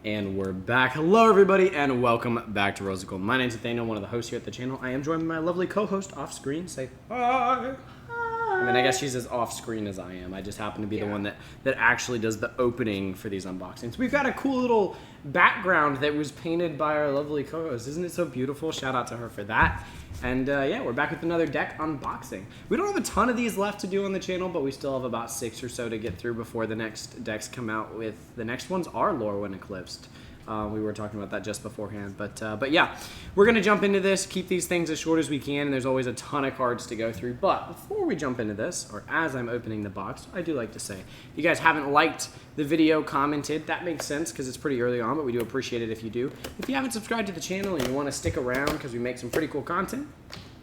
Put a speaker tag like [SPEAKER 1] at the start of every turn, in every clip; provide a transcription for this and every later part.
[SPEAKER 1] And we're back. Hello, everybody, and welcome back to Rosicle. My name's Nathaniel, one of the hosts here at the channel. I am joined by my lovely co-host off screen. Say hi. I mean, I guess she's as off screen as I am. I just happen to be the one that actually does the opening for these unboxings. We've got a cool little background that was painted by our lovely co-host. Isn't it so beautiful? Shout out to her for that. And yeah, we're back with another deck unboxing. We don't have a ton of these left to do on the channel, but we still have about 6 or so to get through before the next decks come out with. The next ones are Lore When Eclipsed. We were talking about that just beforehand, but yeah, we're gonna jump into this, keep these things as short as we can, and there's always a ton of cards to go through. But before we jump into this, or as I'm opening the box, I do like to say, if you guys haven't liked the video, commented, that makes sense because it's pretty early on, but we do appreciate it if you do. If you haven't subscribed to the channel and you want to stick around because we make some pretty cool content,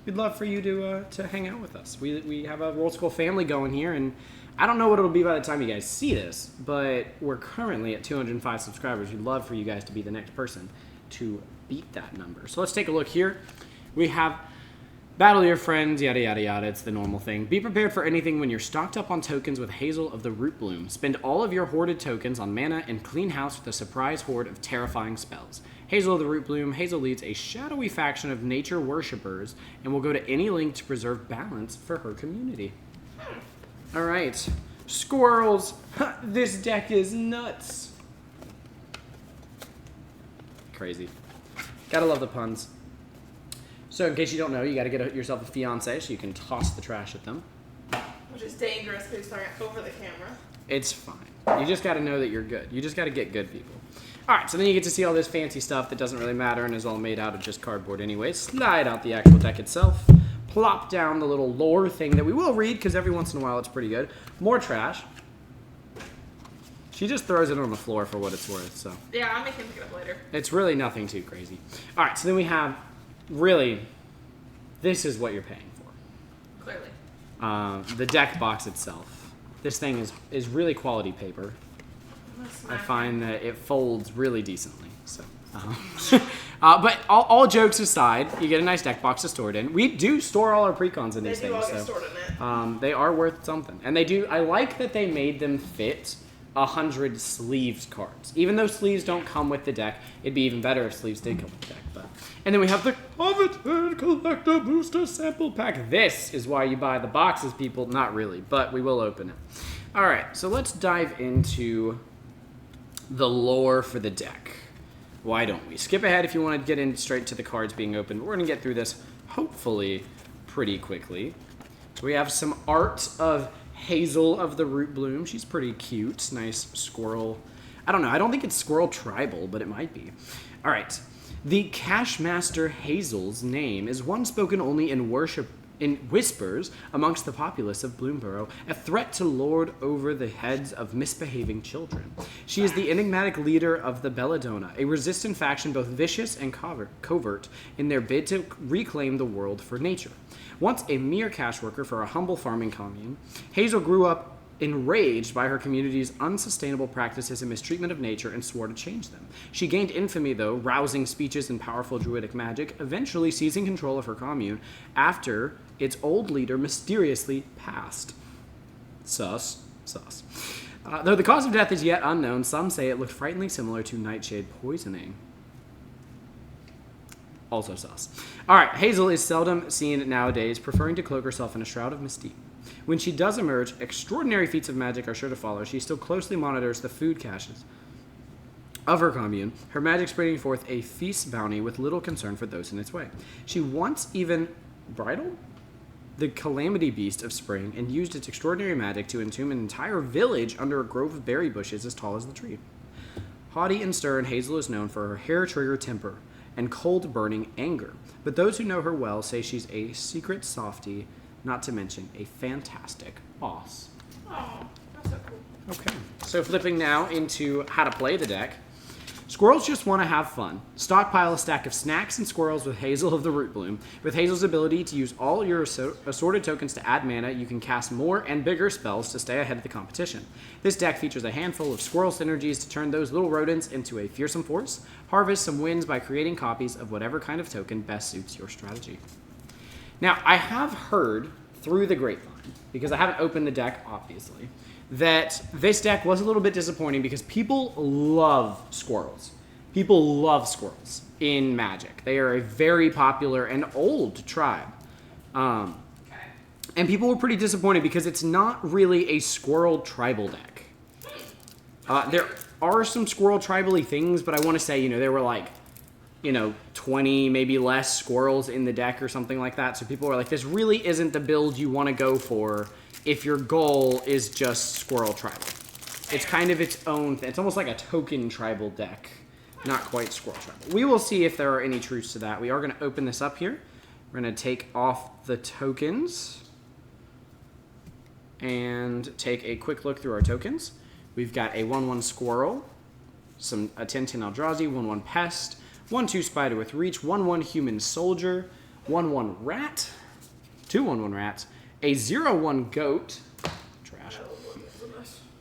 [SPEAKER 1] we'd love for you to hang out with us. We have a World School family going here, and I don't know what it'll be by the time you guys see this, but we're currently at 205 subscribers. We'd love for you guys to be the next person to beat that number. So let's take a look here. We have battle your friends, yada, yada, yada. It's the normal thing. Be prepared for anything when you're stocked up on tokens with Hazel of the Root Bloom. Spend all of your hoarded tokens on mana and clean house with a surprise horde of terrifying spells. Hazel of the Root Bloom. Hazel leads a shadowy faction of nature worshippers and will go to any length to preserve balance for her community. All right, squirrels. This deck is nuts. Crazy. Gotta love the puns. So in case you don't know, you gotta get yourself a fiance so you can toss the trash at them.
[SPEAKER 2] Which is dangerous because you're throwing it over the camera.
[SPEAKER 1] It's fine. You just gotta know that you're good. You just gotta get good people. All right, so then you get to see all this fancy stuff that doesn't really matter and is all made out of just cardboard anyway. Slide out the actual deck itself. Plop down the little lore thing that we will read because every once in a while it's pretty good. More trash. She just throws it on the floor for what it's worth. So
[SPEAKER 2] yeah, I'll make him pick it up later.
[SPEAKER 1] It's really nothing too crazy. All right, so then we have really, this is what you're paying for.
[SPEAKER 2] Clearly.
[SPEAKER 1] The deck box itself. This thing is really quality paper. I find that it folds really decently. So. But all jokes aside, you get a nice deck box to store it in. We do store all our precons in these things.
[SPEAKER 2] They do all get stored in it.
[SPEAKER 1] They are worth something. And they do, I like that they made them fit 100 sleeves cards. Even though sleeves don't come with the deck, it'd be even better if sleeves did come with the deck. And then we have the coveted Collector Booster Sample Pack. This is why you buy the boxes, people. Not really, but we will open it. All right, so let's dive into the lore for the deck. Why don't we? Skip ahead if you want to get in straight to the cards being opened. We're going to get through this, hopefully, pretty quickly. So we have some art of Hazel of the Root Bloom. She's pretty cute. Nice squirrel. I don't know. I don't think it's squirrel tribal, but it might be. All right. The Cashmaster Hazel's name is one spoken only in whispers amongst the populace of Bloomburrow, a threat to lord over the heads of misbehaving children. She is the enigmatic leader of the Belladonna, a resistant faction both vicious and covert in their bid to reclaim the world for nature. Once a mere cash worker for a humble farming commune, Hazel grew up enraged by her community's unsustainable practices and mistreatment of nature and swore to change them. She gained infamy, though, rousing speeches and powerful druidic magic, eventually seizing control of her commune after its old leader mysteriously passed. Sus. Though the cause of death is yet unknown, some say it looked frighteningly similar to nightshade poisoning. Also sus. All right, Hazel is seldom seen nowadays, preferring to cloak herself in a shroud of mystique. When she does emerge, extraordinary feats of magic are sure to follow. She still closely monitors the food caches of her commune, her magic spreading forth a feast bounty with little concern for those in its way. She once even bridled the calamity beast of spring and used its extraordinary magic to entomb an entire village under a grove of berry bushes as tall as the tree. Haughty and stern, Hazel is known for her hair-trigger temper and cold-burning anger, but those who know her well say she's a secret softie, not to mention a fantastic boss.
[SPEAKER 2] Oh, that's so cool.
[SPEAKER 1] Okay, so flipping now into how to play the deck. Squirrels just want to have fun. Stockpile a stack of snacks and squirrels with Hazel of the Root Bloom. With Hazel's ability to use all your assorted tokens to add mana, you can cast more and bigger spells to stay ahead of the competition. This deck features a handful of squirrel synergies to turn those little rodents into a fearsome force. Harvest some wins by creating copies of whatever kind of token best suits your strategy. Now, I have heard through the grapevine, because I haven't opened the deck, obviously, that this deck was a little bit disappointing because people love squirrels. People love squirrels in Magic. They are a very popular and old tribe. And people were pretty disappointed because it's not really a squirrel tribal deck. There are some squirrel tribal-y things, but I want to say, there were like, 20, maybe less squirrels in the deck or something like that. So people were like, this really isn't the build you want to go for if your goal is just squirrel tribal. It's kind of its own thing. It's almost like a token tribal deck, not quite squirrel tribal. We will see if there are any truths to that. We are going to open this up here. We're going to take off the tokens and take a quick look through our tokens. We've got a 1/1 Squirrel, a 10/10 Eldrazi, 1/1 Pest, 1/2 Spider with Reach, 1/1 Human Soldier, 1/1 Rat, 2 1/1 Rats, a 0/1 Goat, trash.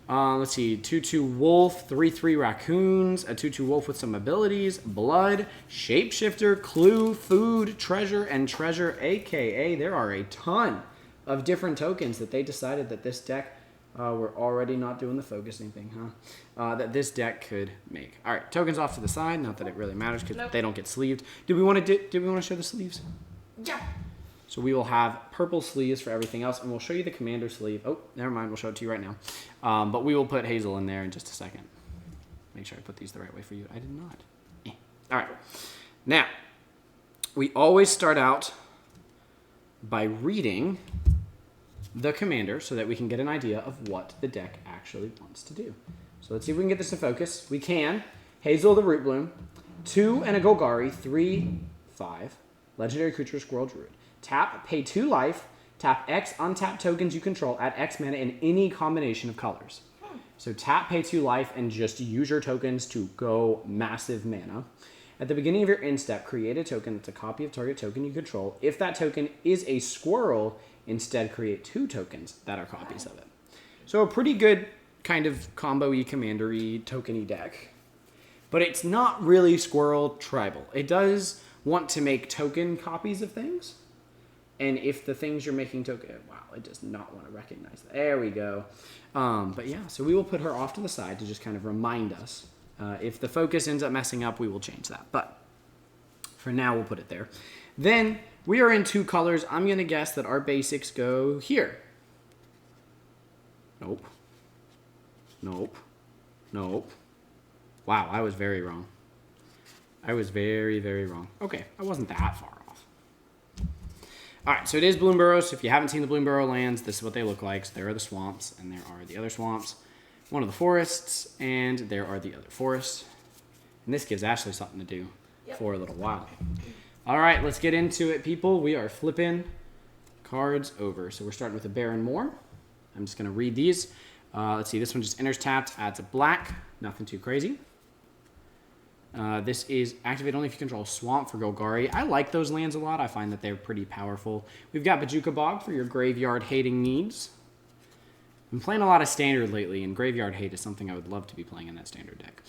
[SPEAKER 1] Let's see, 2/2 Wolf, 3/3 Raccoons, a 2/2 Wolf with some abilities, Blood, Shapeshifter, Clue, Food, Treasure, and Treasure, aka there are a ton of different tokens that they decided that this deck, we're already not doing the focusing thing, huh? That this deck could make. All right, tokens off to the side. Not that it really matters because they don't get sleeved. Do we want to show the sleeves?
[SPEAKER 2] Yeah.
[SPEAKER 1] So we will have purple sleeves for everything else, and we'll show you the commander sleeve. Oh, never mind. We'll show it to you right now. But we will put Hazel in there in just a second. Make sure I put these the right way for you. I did not. All right. Now, we always start out by reading the commander so that we can get an idea of what the deck actually wants to do. So let's see if we can get this to focus. We can. Hazel the Root Bloom, 2 and a Golgari, 3/5, legendary creature, Squirrel Druid. Tap, pay 2 life, tap X untap tokens you control at X mana in any combination of colors. So tap, pay 2 life, and just use your tokens to go massive mana. At the beginning of your end step, create a token that's a copy of target token you control. If that token is a squirrel, instead create 2 tokens that are copies of it. So a pretty good kind of combo-y, commander-y, token-y deck. But it's not really squirrel tribal. It does want to make token copies of things. And if the things you're making token... Wow, it does not want to recognize that. There we go. But yeah, so we will put her off to the side to just kind of remind us. If the focus ends up messing up, we will change that. But for now, we'll put it there. Then we are in 2 colors. I'm going to guess that our basics go here. Nope. Nope. Nope. Wow, I was very wrong. I was very, very wrong. Okay, I wasn't that far off. All right, so it is Bloomburrow. So if you haven't seen the Bloomburrow lands, this is what they look like. So there are the swamps, and there are the other swamps. One of the forests, and there are the other forests. And this gives Ashley something to do for a little while. All right, let's get into it, people. We are flipping cards over. So we're starting with a Baron Moore. I'm just going to read these. Let's see, this one just enters tapped, adds a black. Nothing too crazy. This is activate only if you control Swamp for Golgari. I like those lands a lot. I find that they're pretty powerful. We've got Bajuka Bog for your graveyard hating needs. I've been playing a lot of Standard lately, and Graveyard Hate is something I would love to be playing in that Standard deck.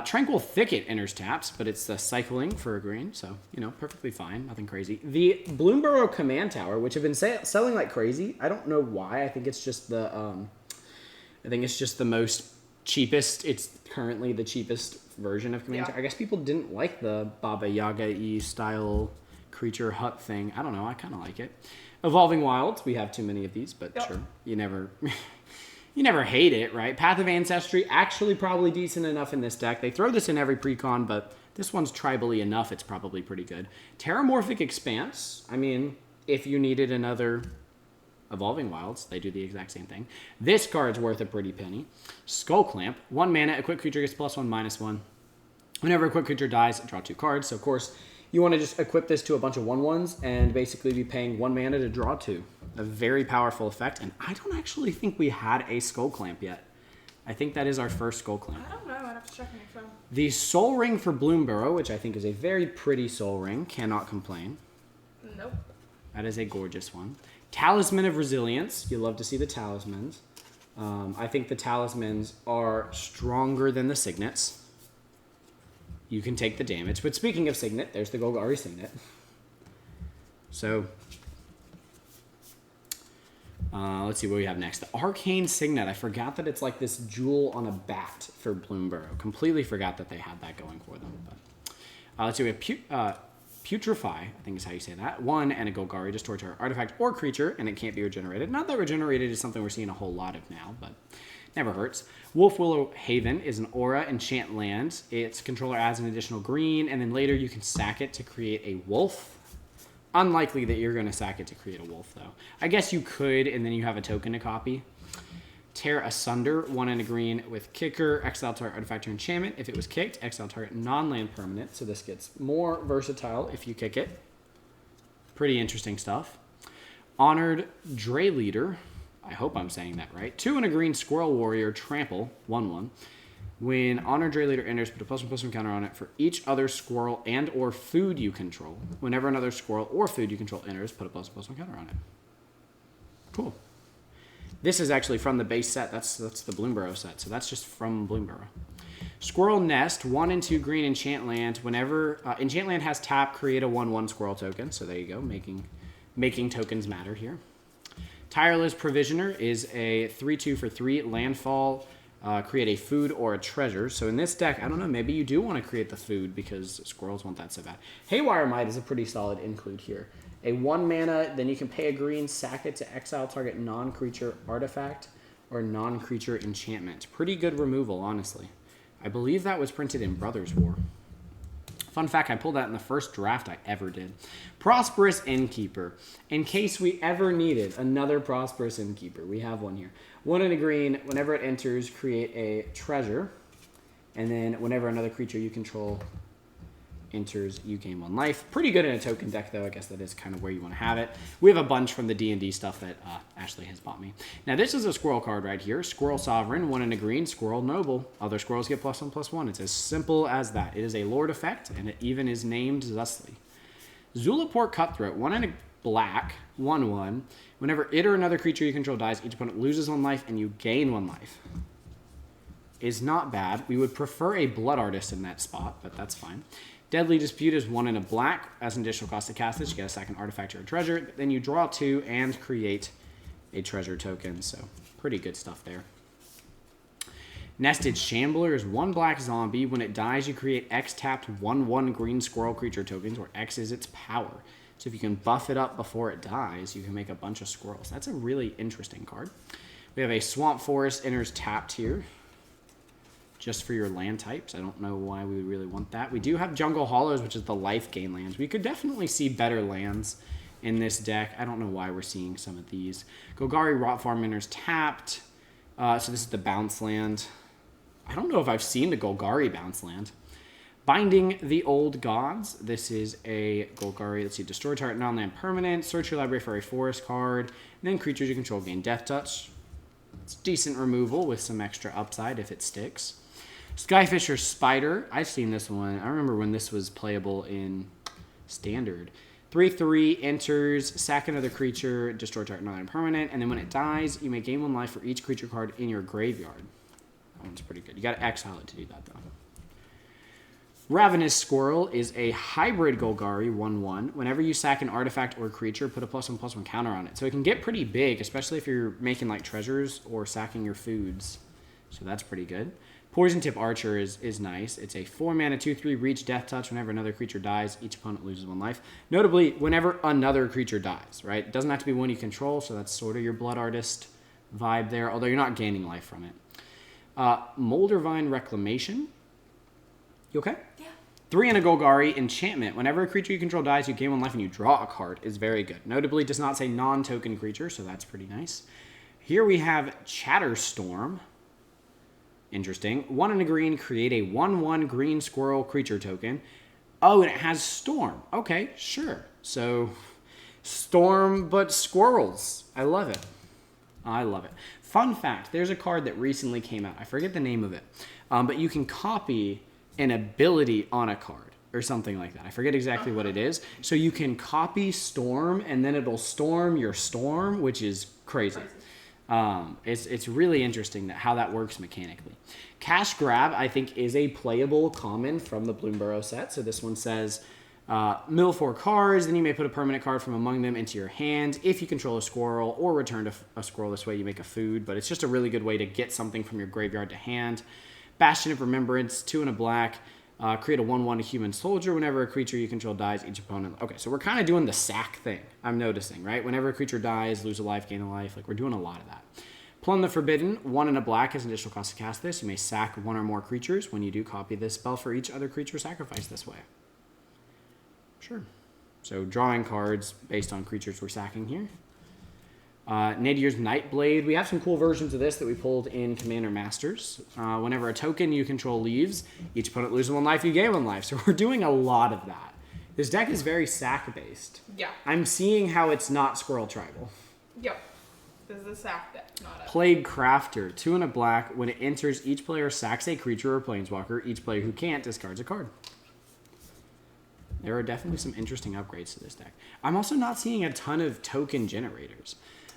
[SPEAKER 1] Tranquil Thicket enters taps, but it's cycling for a green, so, perfectly fine. Nothing crazy. The Bloomburrow Command Tower, which have been selling like crazy. I don't know why. I think it's just the most cheapest. It's currently the cheapest version of Command Tower. I guess people didn't like the Baba Yaga-y style creature hut thing. I don't know. I kind of like it. Evolving Wilds, we have too many of these, but sure, you never hate it, right? Path of Ancestry, actually probably decent enough in this deck. They throw this in every precon, but this one's tribally enough, it's probably pretty good. Terramorphic Expanse, I mean, if you needed another Evolving Wilds, they do the exact same thing. This card's worth a pretty penny. Skull Clamp, 1 mana, a quick creature gets +1/-1. Whenever a quick creature dies, draw 2 cards. So, of course, you want to just equip this to a bunch of 1/1s and basically be paying 1 mana to draw 2. A very powerful effect, and I don't actually think we had a Skull Clamp yet. I think that is our first Skull Clamp.
[SPEAKER 2] I don't know. I'd have to check my phone.
[SPEAKER 1] The Soul Ring for Bloomburrow, which I think is a very pretty Soul Ring. Cannot complain.
[SPEAKER 2] Nope.
[SPEAKER 1] That is a gorgeous one. Talisman of Resilience. You love to see the talismans. I think the talismans are stronger than the signets. You can take the damage. But speaking of signet, there's the Golgari signet. So, Let's see what we have next. The Arcane Signet. I forgot that it's like this jewel on a bat for Bloomburrow. Completely forgot that they had that going for them. But let's see. We have Putrefy, I think is how you say that. 1 and a Golgari. Destroy target artifact or creature, and it can't be regenerated. Not that regenerated is something we're seeing a whole lot of now, but never hurts. Wolf Willow Haven is an aura enchant land. Its controller adds an additional green, and then later you can sack it to create a wolf. Unlikely that you're going to sack it to create a wolf, though. I guess you could, and then you have a token to copy. Tear Asunder, 1 and a green with kicker, exile target artifact or enchantment. If it was kicked, exile target non-land permanent. So this gets more versatile if you kick it. Pretty interesting stuff. Honored Dray Leader. I hope I'm saying that right. 2 and a green Squirrel Warrior, trample, 1/1. When Honored Dray Leader enters, put a +1/+1 counter on it for each other squirrel and or food you control. Whenever another squirrel or food you control enters, put a +1/+1 counter on it. Cool. This is actually from the base set. That's the Bloomburrow set, so that's just from Bloomburrow. Squirrel Nest, 1 and 2 green enchant land. Whenever enchant land has tap, create a 1/1 squirrel token. So there you go, making tokens matter here. Tireless Provisioner is a 3/2 for 3 landfall. Create a food or a treasure. So in this deck, I don't know, maybe you do want to create the food because squirrels want that so bad. Haywire Might is a pretty solid include here. A 1 mana, then you can pay a green, sack it to exile target non-creature artifact or non-creature enchantment. Pretty good removal, honestly. I believe that was printed in Brothers War. Fun fact, I pulled that in the first draft I ever did. Prosperous Innkeeper. In case we ever needed another Prosperous Innkeeper, we have one here. 1 and a green, whenever it enters, create a treasure. And then whenever another creature you control enters, you gain 1 life. Pretty good in a token deck, though. I guess that is kind of where you want to have it. We have a bunch from the D&D stuff that Ashley has bought me. Now, this is a squirrel card right here. Squirrel Sovereign, 1 and a green, Squirrel Noble. Other squirrels get +1/+1. It's as simple as that. It is a Lord effect, and it even is named thusly. Zulaport Cutthroat, 1 and a black, 1/1. Whenever it or another creature you control dies, each opponent loses 1 life, and you gain 1 life. Is not bad. We would prefer a Blood Artist in that spot, but that's fine. Deadly Dispute is 1 and a black. As an additional cost to cast this, you get a second artifact or a treasure. Then you draw 2 and create a treasure token. So pretty good stuff there. Nested Shambler is 1 black zombie. When it dies, you create X tapped 1/1 green squirrel creature tokens, where X is its power. So if you can buff it up before it dies, you can make a bunch of squirrels. That's a really interesting card. We have a Swamp Forest enters tapped here, just for your land types. I don't know why we would really want that. We do have Jungle Hollows, which is the life gain lands. We could definitely see better lands in this deck. I don't know why we're seeing some of these. Golgari Rot Farm enters tapped. So this is the bounce land. I don't know if I've seen the Golgari bounce land. Binding the Old Gods. This is a Golgari. Let's see. Destroy target non-land permanent. Search your library for a forest card. And then creatures you control gain Death Touch. It's decent removal with some extra upside if it sticks. Skyfisher Spider. I've seen this one. I remember when this was playable in Standard. 3/3 enters, sack another creature, destroy target non-land permanent, and then when it dies, you may gain 1 life for each creature card in your graveyard. That one's pretty good. You got to exile it to do that, though. Ravenous Squirrel is a hybrid Golgari 1/1. Whenever you sack an artifact or creature, put a +1/+1 counter on it. So it can get pretty big, especially if you're making like treasures or sacking your foods. So that's pretty good. Poison Tip Archer is nice. It's a 4 mana 2/3 reach Death Touch. Whenever another creature dies, each opponent loses 1 life. Notably, whenever another creature dies, right? It doesn't have to be one you control, so that's sort of your Blood Artist vibe there, although you're not gaining life from it. Moldervine Reclamation. You okay?
[SPEAKER 2] Yeah.
[SPEAKER 1] 3 and a Golgari Enchantment. Whenever a creature you control dies, you gain 1 life and you draw a card. Is very good. Notably, does not say non-token creature, so that's pretty nice. Here we have Chatterstorm. Interesting. 1 and a green, create a 1/1 green squirrel creature token. Oh, and it has Storm. Okay, sure. So, Storm, but squirrels. I love it. I love it. Fun fact, there's a card that recently came out. I forget the name of it. But you can copy an ability on a card or something like that. I forget exactly what it is. So you can copy Storm, and then it'll storm your storm, which is crazy. It's really interesting how that works mechanically. Cash Grab, I think, is a playable common from the Bloomburrow set. So this one says, Mill 4 cards, then you may put a permanent card from among them into your hand. If you control a squirrel or return a squirrel this way, you make a food, but it's just a really good way to get something from your graveyard to hand. Bastion of Remembrance, 2 and a black. Create a 1/1 human soldier. Whenever a creature you control dies, each opponent... Okay, so we're kind of doing the sack thing, I'm noticing, right? Whenever a creature dies, lose a life, gain a life. Like, we're doing a lot of that. Plumb the Forbidden, 1 and a black has an additional cost to cast this. You may sack 1 or more creatures. When you do, copy this spell for each other creature sacrificed this way. Sure. So drawing cards based on creatures we're sacking here. Nadier's Nightblade. We have some cool versions of this that we pulled in Commander Masters. Whenever a token you control leaves, each opponent loses 1 life, you gain 1 life. So we're doing a lot of that. This deck is very sack-based.
[SPEAKER 2] Yeah.
[SPEAKER 1] I'm seeing how it's not Squirrel Tribal.
[SPEAKER 2] Yep. This is a sack deck, not a...
[SPEAKER 1] Plague Crafter, 2 and a black. When it enters, each player sacks a creature or planeswalker. Each player who can't discards a card. There are definitely some interesting upgrades to this deck. I'm also not seeing a ton of token generators.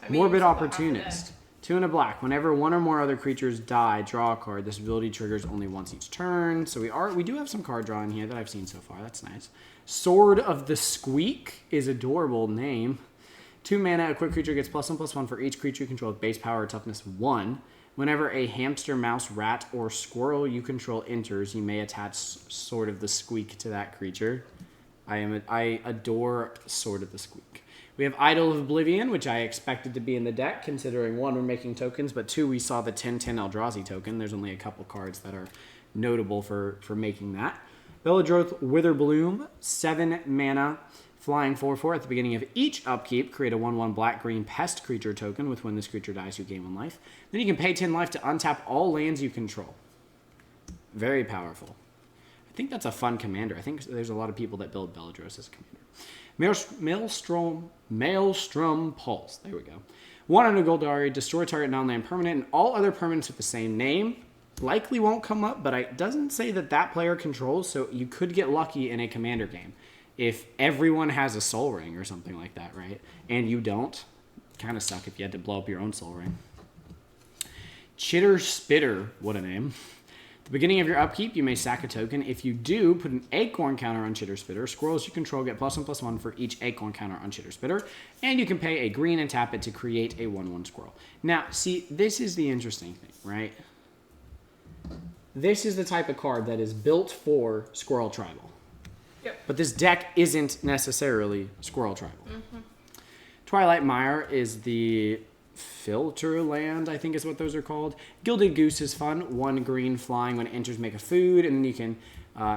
[SPEAKER 1] Morbid Opportunist, 2 and a black. Whenever 1 or more other creatures die, draw a card. This ability triggers only once each turn. So we do have some card drawing here that I've seen so far. That's nice. Sword of the Squeak is adorable name. 2 mana, a quick creature gets +1/+1 for each creature you control with base power or toughness 1. Whenever a hamster, mouse, rat, or squirrel you control enters, you may attach Sword of the Squeak to that creature. I adore Sword of the Squeak. We have Idol of Oblivion, which I expected to be in the deck, considering 1, we're making tokens, but 2, we saw the 10/10 Eldrazi token. There's only a couple cards that are notable for making that. Belladroth Witherbloom, 7 mana, flying 4/4. At the beginning of each upkeep, create a 1/1 black-green pest creature token with when this creature dies, you gain 1 life. Then you can pay 10 life to untap all lands you control. Very powerful. I think that's a fun commander. I think there's a lot of people that build Belladroth as a commander. Maelstrom Pulse. There we go. 1 on a Goldari, destroy target non-land permanent, and all other permanents with the same name. Likely won't come up, but it doesn't say that player controls, so you could get lucky in a commander game. If everyone has a Soul Ring or something like that, right? And you don't, kind of suck if you had to blow up your own Soul Ring. Chitter Spitter, what a name. At the beginning of your upkeep, you may sack a token. If you do, put an acorn counter on Chitter Spitter. Squirrels you control get +1/+1 for each acorn counter on Chitter Spitter. And you can pay a green and tap it to create a 1/1 squirrel. Now, see, this is the interesting thing, right? This is the type of card that is built for Squirrel Tribal.
[SPEAKER 2] Yep.
[SPEAKER 1] But this deck isn't necessarily Squirrel Tribal. Mm-hmm. Twilight Mire is the filter land, I think is what those are called. Gilded Goose is fun. 1 green flying. When it enters, make a food, and then you can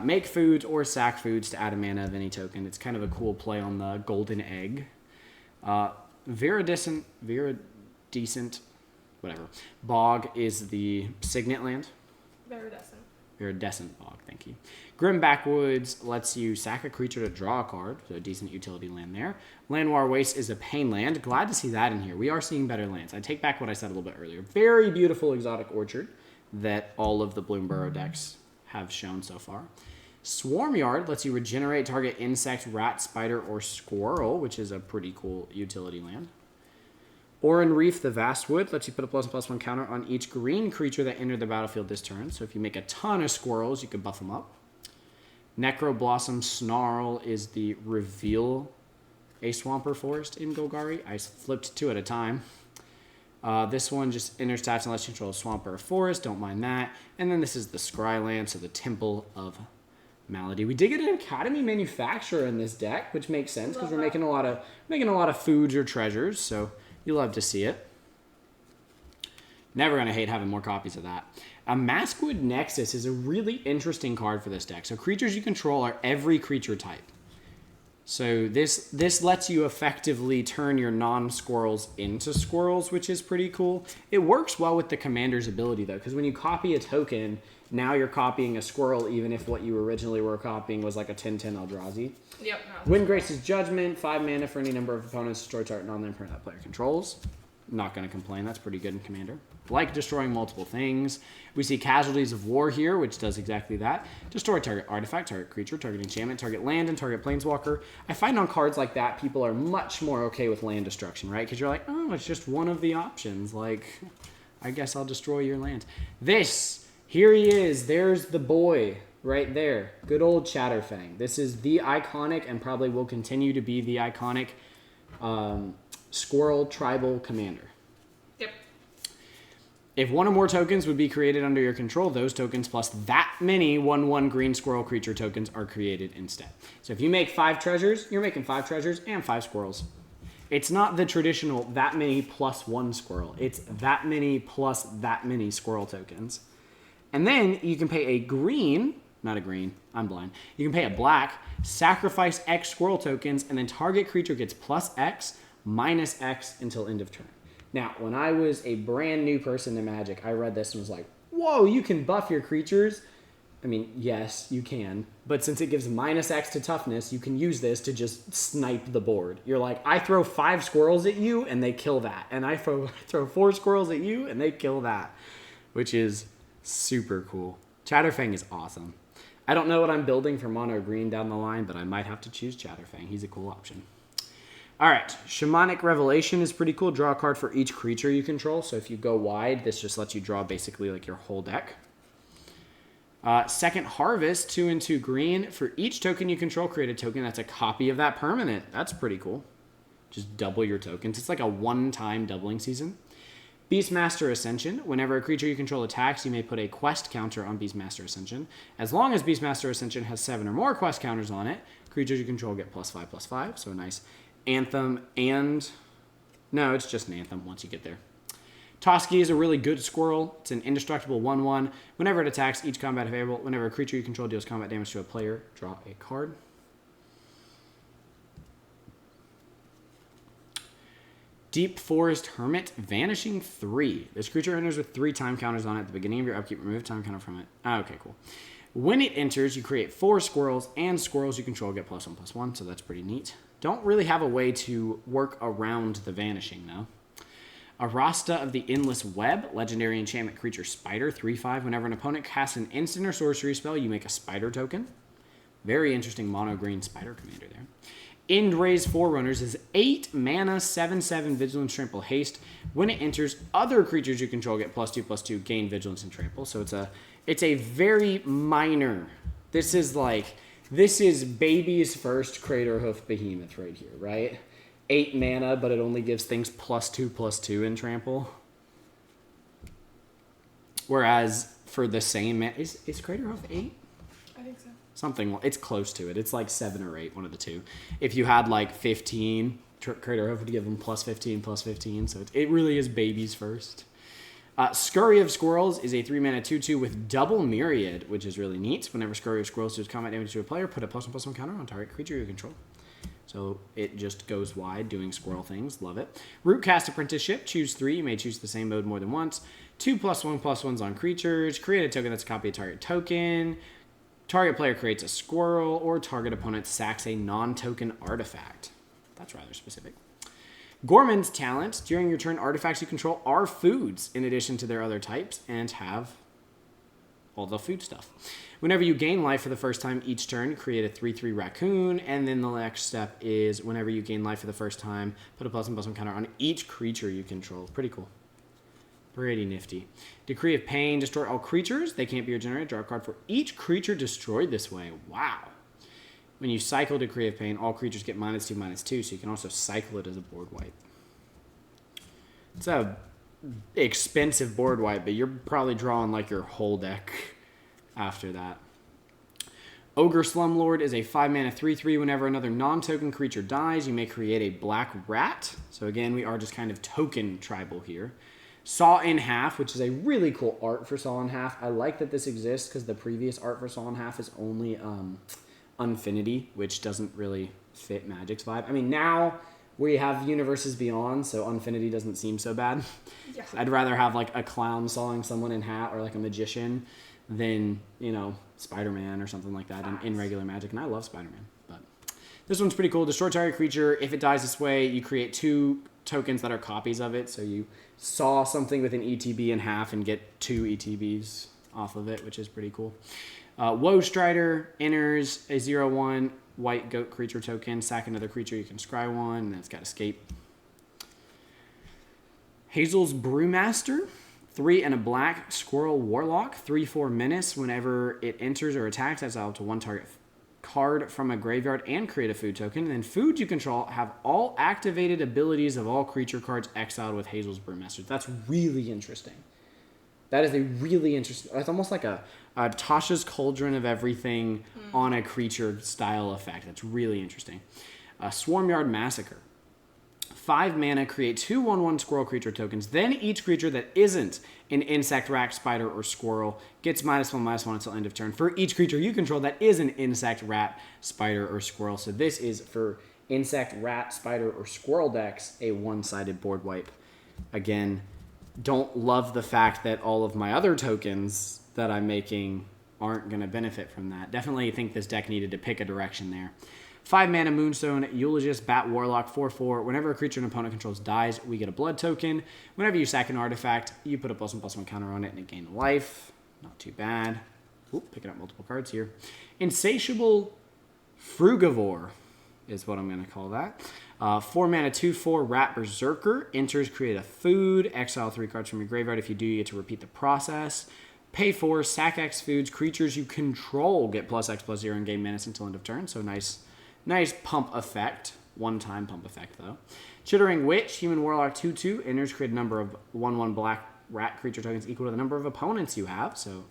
[SPEAKER 1] make foods or sack foods to add a mana of any token. It's kind of a cool play on the golden egg. Viridescent, whatever. Bog is the signet land. Viridescent Bog, thank you. Grim Backwoods lets you sack a creature to draw a card, so a decent utility land there. Llanowar Waste is a pain land. Glad to see that in here. We are seeing better lands. I take back what I said a little bit earlier. Very beautiful exotic orchard that all of the Bloomburrow decks have shown so far. Swarmyard lets you regenerate target insect, rat, spider, or squirrel, which is a pretty cool utility land. Oran Reef, the Vastwood, lets you put a +1/+1 counter on each green creature that entered the battlefield this turn. So if you make a ton of squirrels, you can buff them up. Necro Blossom Snarl is the reveal a Swamper Forest in Golgari. I flipped 2 at a time. This one just enters taps unless you control a swamp or a forest. Don't mind that. And then this is the Scryland, so the Temple of Malady. We did get an Academy Manufacturer in this deck, which makes sense because we're making a lot of foods or treasures. So you love to see it. Never going to hate having more copies of that. A Maskwood Nexus is a really interesting card for this deck. So creatures you control are every creature type. So this lets you effectively turn your non-squirrels into squirrels, which is pretty cool. It works well with the commander's ability, though, because when you copy a token, now you're copying a squirrel, even if what you originally were copying was like a 10/10 Eldrazi.
[SPEAKER 2] Yep.
[SPEAKER 1] Windgrace's Judgment, 5 mana for any number of opponents, destroy target non-land permanent that player controls. Not going to complain. That's pretty good in Commander. Like destroying multiple things. We see Casualties of War here, which does exactly that. Destroy target artifact, target creature, target enchantment, target land, and target planeswalker. I find on cards like that, people are much more okay with land destruction, right? Because you're like, oh, it's just one of the options. Like, I guess I'll destroy your land. Here he is. There's the boy. right there. Good old Chatterfang. This is the iconic and probably will continue to be the iconic Squirrel tribal commander.
[SPEAKER 2] Yep.
[SPEAKER 1] If one or more tokens would be created under your control, those tokens plus that many 1/1 green squirrel creature tokens are created instead. So if you make 5 treasures, you're making 5 treasures and 5 squirrels. It's not the traditional that many plus 1 squirrel. It's that many plus that many squirrel tokens. And then you can pay a green, not a green, I'm blind. You can pay a black, sacrifice X squirrel tokens, and then target creature gets plus X, minus X until end of turn. Now, when I was a brand new person in Magic, I read this and was like, whoa, you can buff your creatures. I mean, yes, you can. But since it gives minus X to toughness, you can use this to just snipe the board. You're like, I throw 5 squirrels at you, and they kill that. And I throw 4 squirrels at you, and they kill that. Which is super cool. Chatterfang is awesome. I don't know what I'm building for mono green down the line, but I might have to choose Chatterfang. He's a cool option. All right, Shamanic Revelation is pretty cool. Draw a card for each creature you control. So if you go wide, this just lets you draw basically like your whole deck. Second Harvest, 2 and 2 green. For each token you control, create a token that's a copy of that permanent. That's pretty cool. Just double your tokens. It's like a one-time doubling season. Beastmaster Ascension. Whenever a creature you control attacks, you may put a quest counter on Beastmaster Ascension. As long as Beastmaster Ascension has 7 or more quest counters on it, creatures you control get +5/+5. So a nice Anthem and... No, it's just an Anthem once you get there. Toski is a really good squirrel. It's an indestructible 1/1. Whenever it attacks, each combat available. Whenever a creature you control deals combat damage to a player, draw a card. Deep Forest Hermit, Vanishing 3. This creature enters with 3 time counters on it. At the beginning of your upkeep, remove time counter from it. Okay, cool. When it enters, you create 4 squirrels, and squirrels you control get +1/+1, so that's pretty neat. Don't really have a way to work around the vanishing, though. Arasta of the Endless Web, legendary enchantment creature Spider, 3/5. Whenever an opponent casts an instant or sorcery spell, you make a Spider token. Very interesting mono-green Spider commander there. Endraze Forerunners is 8 mana, 7/7 Vigilance, Trample, Haste. When it enters, other creatures you control get +2/+2, gain Vigilance and Trample. So it's a very minor. This is baby's first Craterhoof Behemoth right here, right? 8 mana, but it only gives things +2/+2 in Trample. Whereas for the same is Craterhoof 8?
[SPEAKER 2] I think so.
[SPEAKER 1] Something, it's close to it. It's like 7 or 8, one of the two. If you had like 15, Craterhoof would give them +15/+15. So it really is babies first. Scurry of Squirrels is a 3 mana 2/2 with double Myriad, which is really neat. Whenever Scurry of Squirrels does combat damage to a player, put a +1/+1 counter on target creature you control. So it just goes wide doing squirrel things. Love it. Rootcast Apprenticeship. Choose 3. You may choose the same mode more than once. 2 +1/+1s on creatures. Create a token that's a copy of target token. Target player creates a squirrel, or target opponent sacks a non-token artifact. That's rather specific. Gorman's Talent. During your turn, artifacts you control are foods in addition to their other types and have all the food stuff. Whenever you gain life for the first time each turn, create a 3/3 raccoon, and then the next step is whenever you gain life for the first time, put a +1/+1 counter on each creature you control. Pretty cool. Pretty nifty. Decree of Pain. Destroy all creatures. They can't be regenerated. Draw a card for each creature destroyed this way. Wow. When you cycle Decree of Pain, all creatures get -2/-2, so you can also cycle it as a board wipe. It's a expensive board wipe, but you're probably drawing like your whole deck after that. Ogre Slumlord is a 5 mana 3/3. Whenever another non-token creature dies, you may create a black rat. So again, we are just kind of token tribal here. Saw in Half, which is a really cool art for Saw in Half. I like that this exists because the previous art for Saw in Half is only Unfinity, which doesn't really fit Magic's vibe. I mean, now we have Universes Beyond, so Unfinity doesn't seem so bad.
[SPEAKER 2] Yeah.
[SPEAKER 1] I'd rather have like a clown sawing someone in hat or like a magician than, Spider-Man or something like that in regular Magic. And I love Spider-Man, but this one's pretty cool. Destroy target creature. If it dies this way, you create 2 tokens that are copies of it. So you saw something with an ETB in half and get 2 ETBs off of it, which is pretty cool. Woe Strider enters a 0/1 white goat creature token. Sack another creature, you can scry 1, and then it's got escape. Hazel's Brewmaster. 3 and a black Squirrel Warlock, 3/4 menace. Whenever it enters or attacks, exile up to one target card from a graveyard and create a food token. And then food you control have all activated abilities of all creature cards exiled with Hazel's Brewmaster. That's really interesting. That is a really interesting. It's almost like a Tasha's Cauldron of everything on a creature style effect. That's really interesting. Swarmyard Massacre. 5 mana, create 2 1/1 squirrel creature tokens. Then each creature that isn't an insect, rat, spider, or squirrel gets -1/-1 until end of turn for each creature you control that is an insect, rat, spider, or squirrel. So this is for insect, rat, spider, or squirrel decks, a one-sided board wipe. Again, don't love the fact that all of my other tokens that I'm making aren't going to benefit from that. Definitely think this deck needed to pick a direction there. 5 mana Moonstone, Eulogist, Bat Warlock, 4/4. Whenever a creature an opponent controls dies, we get a blood token. Whenever you sack an artifact, you put a +1/+1 counter on it and it gains life. Not too bad. Oop, picking up multiple cards here. Insatiable Frugivore is what I'm going to call that. 4 mana, 2/4 Rat Berserker. Enters, create a food. Exile 3 cards from your graveyard. If you do, you get to repeat the process. Pay 4, sack X foods. Creatures you control get +X/+0 in game menace until end of turn. So nice pump effect. One-time pump effect, though. Chittering Witch, Human Warlock 2/2. Enters, create a number of 1/1 black rat creature tokens equal to the number of opponents you have. So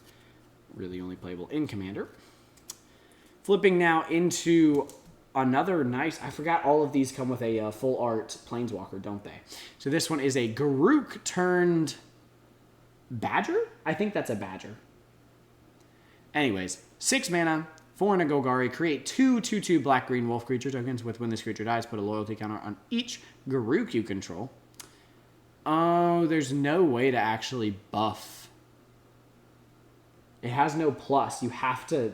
[SPEAKER 1] really only playable in Commander. Flipping now into another nice... I forgot all of these come with a full art Planeswalker, don't they? So this one is a Garruk turned Badger? I think that's a Badger. Anyways, 6 mana... 4 and a Golgari, create 2 2/2 black-green wolf creature tokens with when this creature dies, put a loyalty counter on each Garruk you control. Oh, there's no way to actually buff. It has no plus. You have to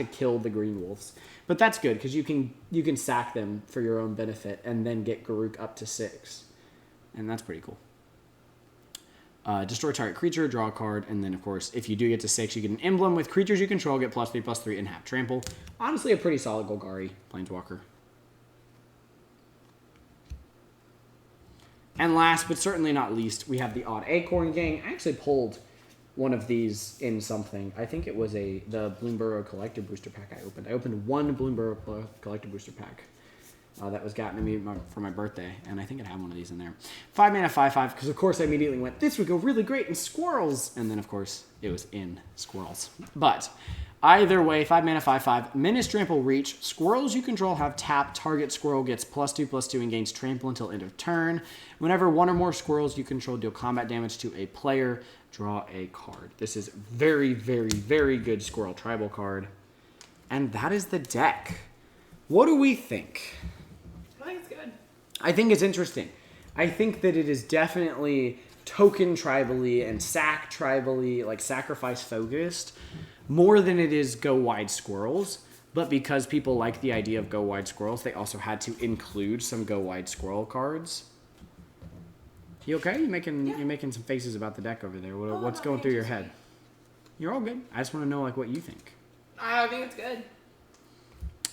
[SPEAKER 1] kill the green wolves. But that's good, because you can sack them for your own benefit and then get Garruk up to 6. And that's pretty cool. Destroy target creature, draw a card, and then, of course, if you do get to 6, you get an emblem with creatures you control, get +3/+3, and have trample. Honestly, a pretty solid Golgari Planeswalker. And last, but certainly not least, we have the Odd Acorn Gang. I actually pulled one of these in something. I think it was the Bloomburrow Collector Booster Pack I opened. I opened one Bloomburrow Collector Booster Pack. That was gotten to me for my birthday, and I think it had one of these in there. 5 mana, 5/5, because of course I immediately went, this would go really great in Squirrels, and then of course it was in Squirrels. But either way, 5 mana, 5/5, Menace, Trample, Reach. Squirrels you control have tap. Target squirrel gets +2/+2 and gains trample until end of turn. Whenever one or more squirrels you control deal combat damage to a player, draw a card. This is very, very, very good Squirrel Tribal card, and that is the deck. What do we think?
[SPEAKER 2] I think it's good.
[SPEAKER 1] I think it's interesting. I think that it is definitely token tribally and sack tribally, like sacrifice focused, more than it is go wide squirrels. But because people like the idea of go wide squirrels, they also had to include some go wide squirrel cards. You okay? You're making some faces about the deck over there. What's going through your head? You're all good. I just want to know like what you think.
[SPEAKER 2] I think it's good.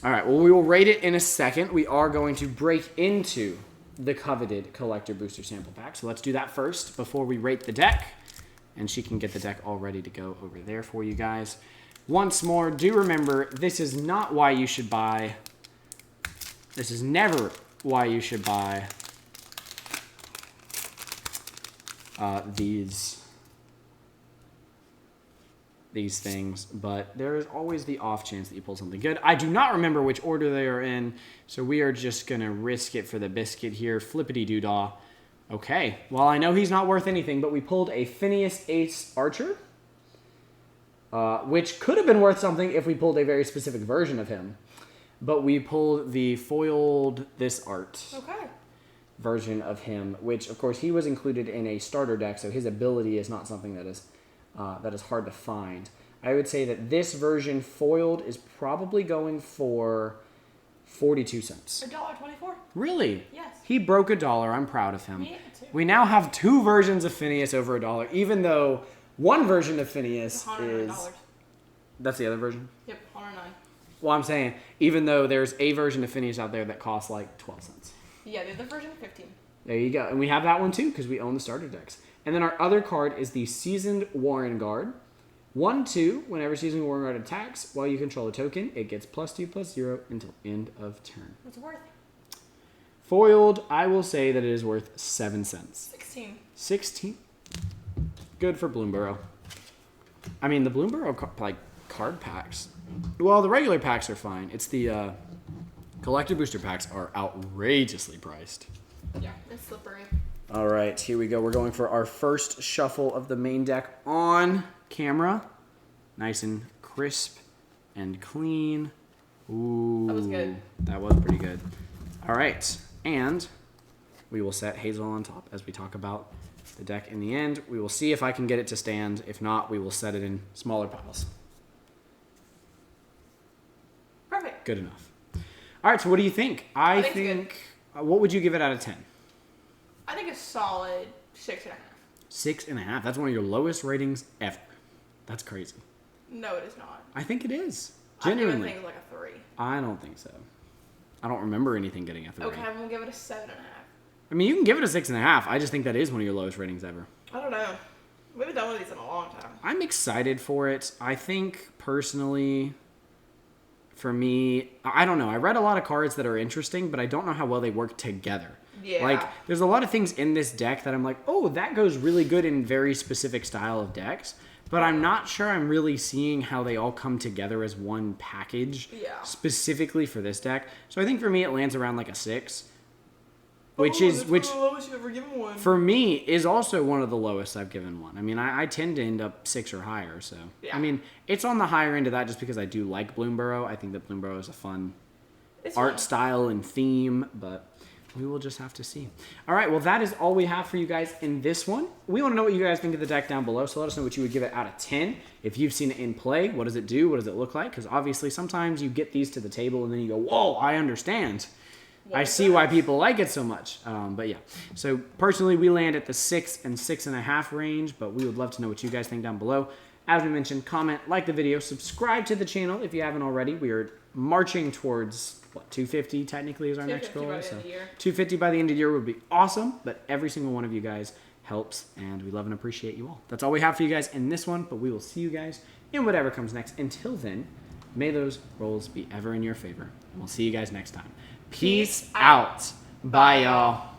[SPEAKER 1] All right, well, we will rate it in a second. We are going to break into the coveted Collector Booster Sample Pack. So let's do that first before we rate the deck. And she can get the deck all ready to go over there for you guys. Once more, do remember, this is not why you should buy. This is never why you should buy these things, but there is always the off chance that you pull something good. I do not remember which order they are in, so we are just going to risk it for the biscuit here. Flippity-doo-dah. Okay, well, I know he's not worth anything, but we pulled a Phineas Ace Archer, which could have been worth something if we pulled a very specific version of him, but we pulled the foiled this art version of him, which, of course, he was included in a starter deck, so his ability is not something that is hard to find. I would say that this version foiled is probably going for 42 cents.
[SPEAKER 2] $1.24.
[SPEAKER 1] Really?
[SPEAKER 2] Yes.
[SPEAKER 1] He broke $1. I'm proud of him.
[SPEAKER 2] Me too.
[SPEAKER 1] We now have 2 versions of Phineas over $1, even though one version of Phineas is...
[SPEAKER 2] $109.
[SPEAKER 1] That's the other version?
[SPEAKER 2] Yep, $109.
[SPEAKER 1] Well, I'm saying, even though there's a version of Phineas out there that costs like 12 cents.
[SPEAKER 2] Yeah, the other version, 15.
[SPEAKER 1] There you go. And we have that one too because we own the starter decks. And then our other card is the Seasoned Warren Guard. 1/2, whenever Seasoned Warren Guard attacks, while you control a token, it gets +2/+0 until end of turn.
[SPEAKER 2] What's it worth?
[SPEAKER 1] Foiled, I will say that it is worth 7 cents.
[SPEAKER 2] 16.
[SPEAKER 1] 16? Good for Bloomburrow. I mean, the Bloomburrow card packs. Well, the regular packs are fine. It's the collector booster packs are outrageously priced.
[SPEAKER 2] Yeah, it's slippery.
[SPEAKER 1] All right, here we go. We're going for our first shuffle of the main deck on camera. Nice and crisp and clean. Ooh.
[SPEAKER 2] That was good.
[SPEAKER 1] That was pretty good. All right, and we will set Hazel on top as we talk about the deck in the end. We will see if I can get it to stand. If not, we will set it in smaller piles.
[SPEAKER 2] Perfect.
[SPEAKER 1] Good enough. All right, so what do you think? I think what would you give it out of 10?
[SPEAKER 2] I think a solid 6.5.
[SPEAKER 1] 6.5. That's one of your lowest ratings ever. That's crazy.
[SPEAKER 2] No, it is not.
[SPEAKER 1] I think it is.
[SPEAKER 2] I
[SPEAKER 1] Genuinely.
[SPEAKER 2] think it's like a 3.
[SPEAKER 1] I don't think so. I don't remember anything getting a 3.
[SPEAKER 2] Okay, I'm gonna give it a 7.5.
[SPEAKER 1] I mean, you can give it a 6.5. I just think that is one of your lowest ratings ever.
[SPEAKER 2] I don't know. We haven't done one of these in a long time.
[SPEAKER 1] I'm excited for it. I think, personally, for me, I don't know. I read a lot of cards that are interesting, but I don't know how well they work together.
[SPEAKER 2] Yeah.
[SPEAKER 1] Like, there's a lot of things in this deck that I'm like, oh, that goes really good in very specific style of decks. But I'm not sure I'm really seeing how they all come together as one package.
[SPEAKER 2] Yeah.
[SPEAKER 1] Specifically for this deck. So I think for me, it lands around like a 6.
[SPEAKER 2] That's
[SPEAKER 1] Which
[SPEAKER 2] the lowest you've ever given one.
[SPEAKER 1] for me is also one of the lowest I've given one. I mean, I tend to end up 6 or higher. So
[SPEAKER 2] Yeah.
[SPEAKER 1] I mean, it's on the higher end of that just because I do like Bloomburrow. I think that Bloomburrow is a fun art style and theme, but we will just have to see. All right, well, that is all we have for you guys in this one. We want to know what you guys think of the deck down below, so let us know what you would give it out of 10. If you've seen it in play, what does it do? What does it look like? Because obviously sometimes you get these to the table and then you go, whoa, I understand. I see why people like it so much. But yeah, so personally, we land at the 6 and 6.5 range, but we would love to know what you guys think down below. As we mentioned, comment, like the video, subscribe to the channel if you haven't already. We are marching towards, what, 250 technically is our next goal. So 250 by the end of the year would be awesome, but every single one of you guys helps, and we love and appreciate you all. That's all we have for you guys in this one, but we will see you guys in whatever comes next. Until then, may those rolls be ever in your favor. We'll see you guys next time. Peace out. Bye, y'all.